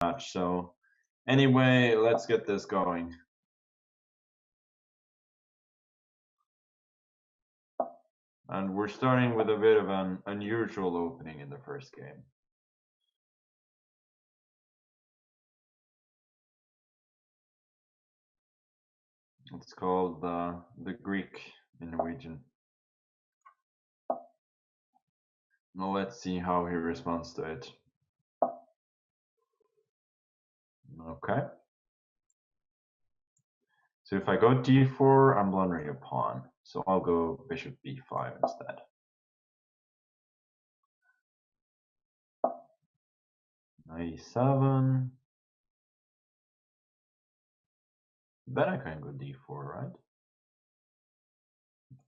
match. So anyway, let's get this going. And we're starting with a bit of an unusual opening in the first game. It's called the Greek in Norwegian. Now let's see how he responds to it. Okay. So if I go d4, I'm blundering a pawn. So I'll go bishop b5 instead. Knight e7. Then I can go d4, right?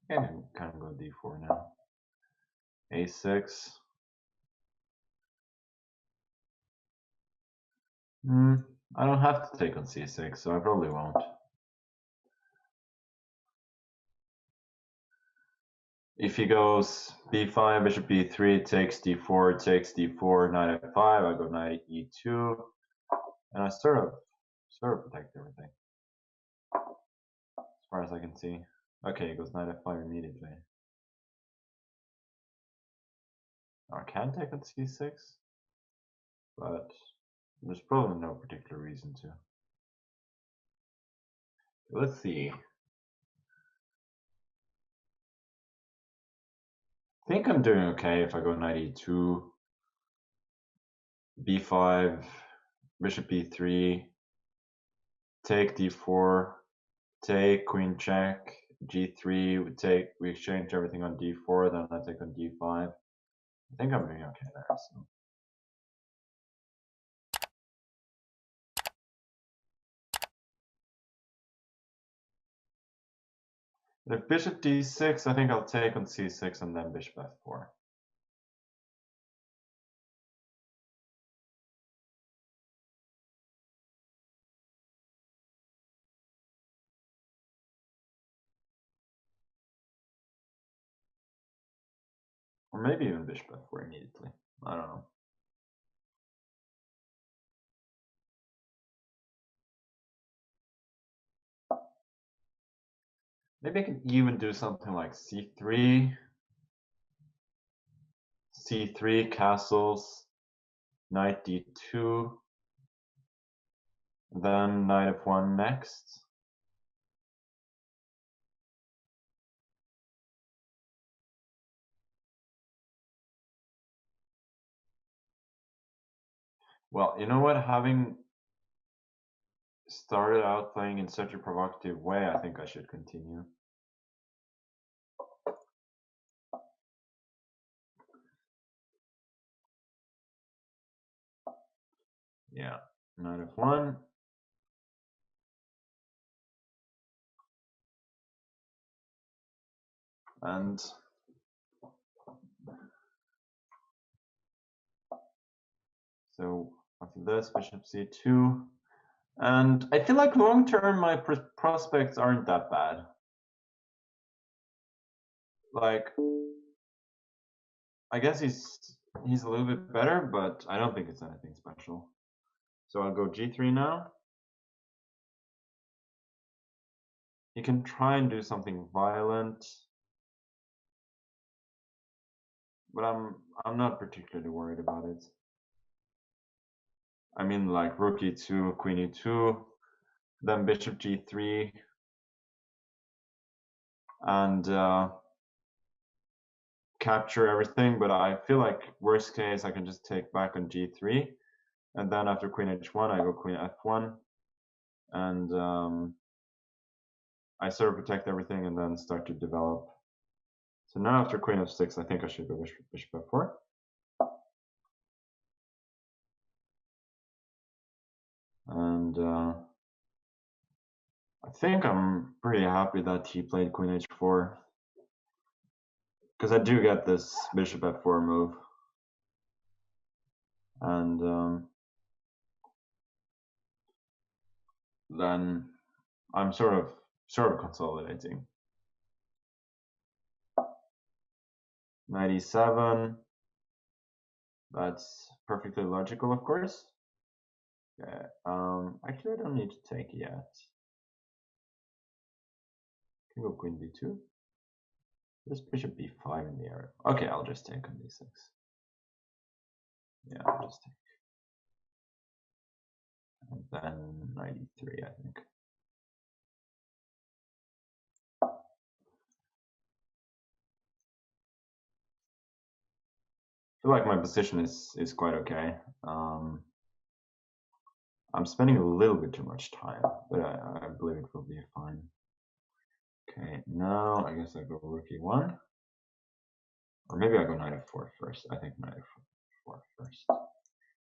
I can go d4 now. a6. I don't have to take on c6, so I probably won't. If he goes b5, bishop b3, takes d4, takes d4, knight f5, I go knight e2, and I sort of protect everything. As far as I can see. Okay, he goes knight f5 immediately. I can take on c6, but there's probably no particular reason to. Let's see. I think I'm doing okay if I go knight e2, b5, bishop b3, take d4, take queen check, g3, we exchange everything on d4, then I take on d5. I think I'm doing okay there. So. But if bishop d6, I think I'll take on c6 and then bishop f4. Or maybe even bishop f4 immediately. I don't know. Maybe I can even do something like c3, c3 castles, knight d2, then knight f1 next. Well, you know what? Having started out playing in such a provocative way, I think I should continue. Yeah, knight f1. And so after this, bishop c2. And I feel like long term, my prospects aren't that bad. Like, I guess he's a little bit better, but I don't think it's anything special. So I'll go g3 now. You can try and do something violent, but I'm not particularly worried about it. I mean, like rook e2, queen e2, then bishop g3, and capture everything. But I feel like worst case, I can just take back on g3, and then after queen h1, I go queen f1, and I sort of protect everything and then start to develop. So now after queen f6, I think I should go bishop f4. And I think I'm pretty happy that he played queen h4, because I do get this bishop f4 move. And then I'm sort of consolidating. Knight e7. That's perfectly logical, of course. Okay. Actually, I don't need to take yet. Can go queen d2. This bishop b5 in the area. Okay, I'll just take on d6. Yeah, I'll just take. And then 93, I think. I feel like my position is quite okay. I'm spending a little bit too much time, but I believe it will be fine. Okay, now I guess I go rook e1. Or maybe I go knight f4 first. I think knight f4 first.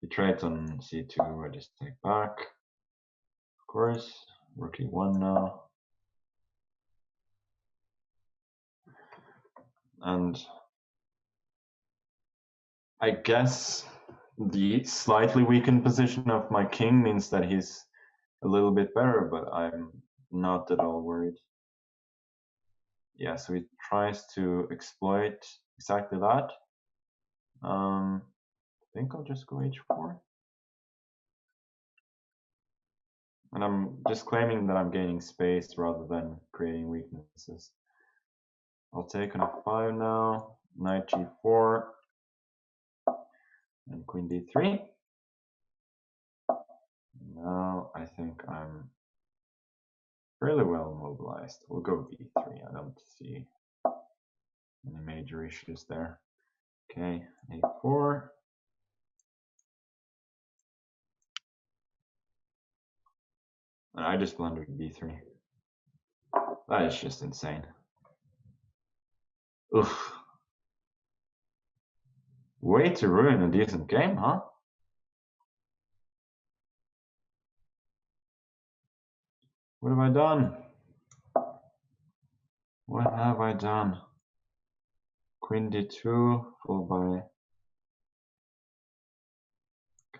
He trades on c2, I just take back. Of course, rook e1 now. And I guess the slightly weakened position of my king means that he's a little bit better, but I'm not at all worried. Yeah, so he tries to exploit exactly that. I think I'll just go h4. And I'm just claiming that I'm gaining space rather than creating weaknesses. I'll take on f5 now, knight g4, and queen d3. Now I think I'm fairly well mobilized. We'll go b3. I don't see any major issues there. Okay, a4. And I just blundered b3. That is just insane. Oof. Way to ruin a decent game, huh? What have I done? What have I done? Queen d2, followed by...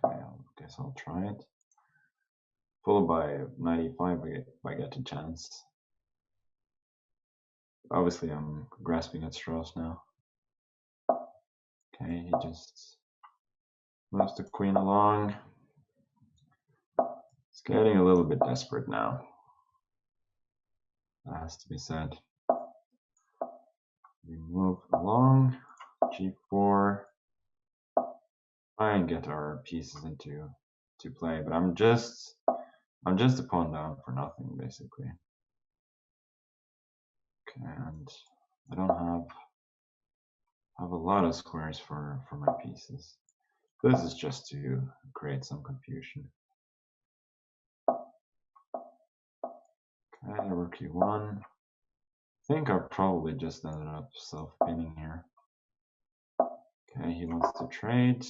Okay, I guess I'll try it. Followed by 95 if I get a chance. Obviously, I'm grasping at straws now. Okay, he just moves the queen along. It's getting a little bit desperate now. That has to be said. We move along, g4, try and get our pieces into play, but I'm just a pawn down for nothing basically. Okay, and I don't have a lot of squares for my pieces. This is just to create some confusion. Okay, rook e1. I think I probably just ended up self-pinning here. Okay, he wants to trade.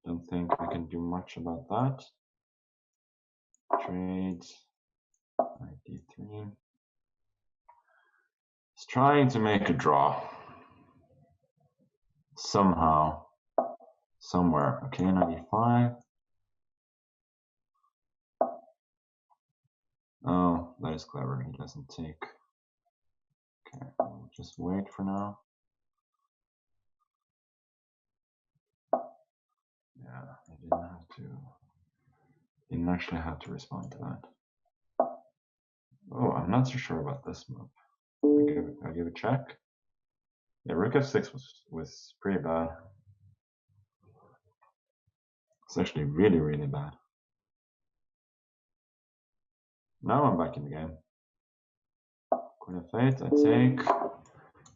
Don't think I can do much about that. Trade, knight d3. He's trying to make a draw. Somehow. Somewhere. Okay, knight e5. Oh, that is clever. He doesn't take. Okay, we'll just wait for now. Yeah, I didn't actually have to respond to that. Oh, I'm not so sure about this move. I'll give a check. Yeah, rook f6 was pretty bad. It's actually really, really bad. Now I'm back in the game. Queen f8, I take.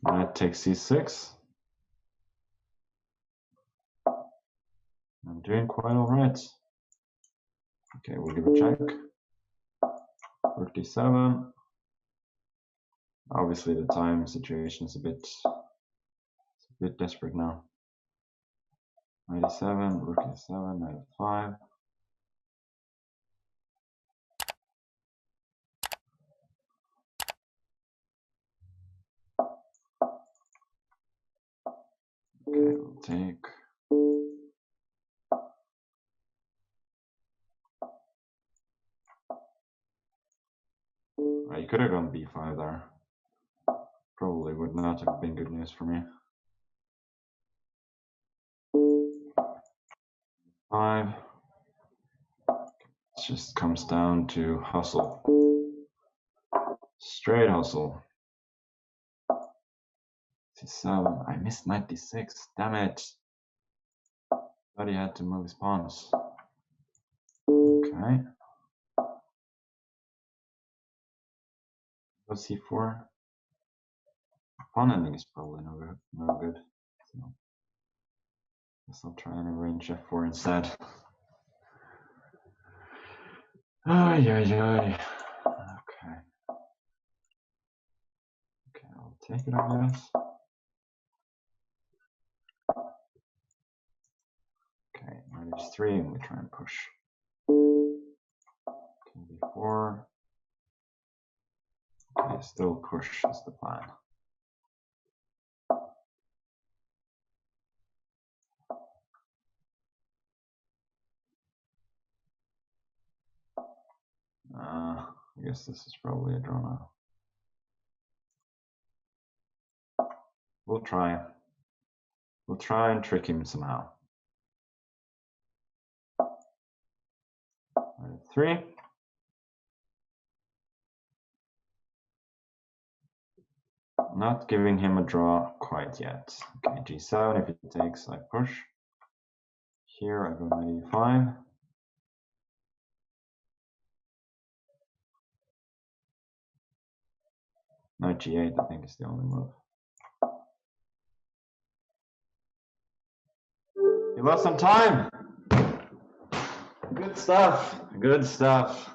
Knight takes c6. I'm doing quite alright. Okay, we'll give a check. Rook d7. Obviously the time situation is a bit desperate now. Knight e7, rook e7, knight f5. Okay, we'll take. You could have gone b5 there. Probably would not have been good news for me. 5. It just comes down to hustle. Straight hustle. C7. I missed 96. Damn it. Thought he had to move his pawns. Okay. Go C4. Pawn ending is probably no good. So guess I'll try and arrange F4 instead. Ay, ay, ay. Okay. Okay, I'll take it, I guess. Okay, knight h3, and we try and push. King b4. Okay, still push is the plan. I guess this is probably a draw now. We'll try. We'll try and trick him somehow. Knight f3. Not giving him a draw quite yet. Okay, g7. If he takes, I push. Here I go knight e5. Knight g8, I think, is the only move. He lost some time. Good stuff. Good stuff.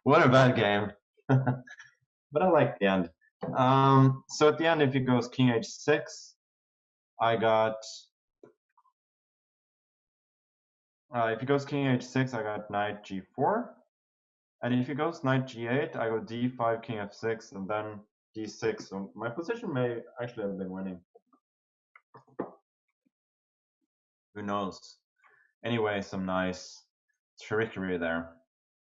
What a bad game. But I like the end. So at the end, if he goes king h6, I got. If he goes king h6, I got knight g4. And if he goes knight g8, I go d5, king f6, and then d6. So my position may actually have been winning. Who knows? Anyway, some nice trickery there.